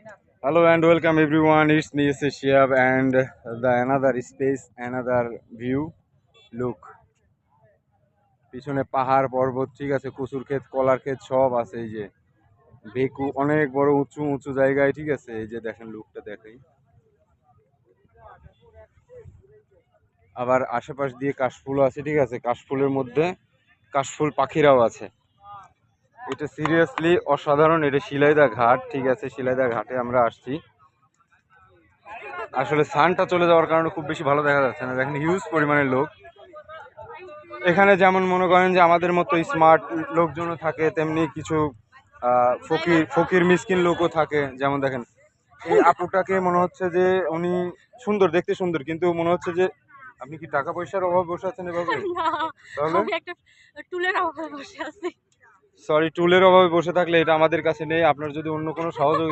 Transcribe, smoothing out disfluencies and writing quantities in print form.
Hello and welcome everyone. It's me, Shihab, and the another space, another view. Look, পিছনে পাহাড় পর্বত ঠিক আছে, কচুর ক্ষেত, কলার ক্ষেত সব আছে। এই যে ভেকু অনেক বড় উঁচু উঁচু জায়গায় ঠিক আছে। এই যে দেখেন লুকটা দেখাই। আবার আশেপাশ দিয়ে কাশফুল আছে ঠিক আছে, কাশফুলের মধ্যে কাশফুল পাখিরাও আছে। এটা সিরিয়াসলি অসাধারণ। এটা শিলাইদা ঘাট ঠিক আছে, শিলাইদা ঘাটে আমরা আসছি। আসলে সানটা চলে যাওয়ার কারণে খুব বেশি ভালো দেখা যাচ্ছে না। দেখেন হিউজ পরিমাণের লোক এখানে। যেমন মনে করেন যে আমাদের মতো স্মার্ট লোকজনও থাকে, তেমনি কিছু ফকির ফকির মিসকিন লোকও থাকে। যেমন দেখেন এই আপুটাকে মনে হচ্ছে যে উনি সুন্দর, দেখতে সুন্দর, কিন্তু মনে হচ্ছে যে আপনি কি টাকা পয়সার অভাবে বসে আছেন এভাবে? তাহলে আমি একটা টুলের অভাবে বসে আছি। সরি, টুলের অভাবে বসে থাকলে এটা আমাদের কাছে নেই। আপনার যদি অন্য কোনো সহযোগিতা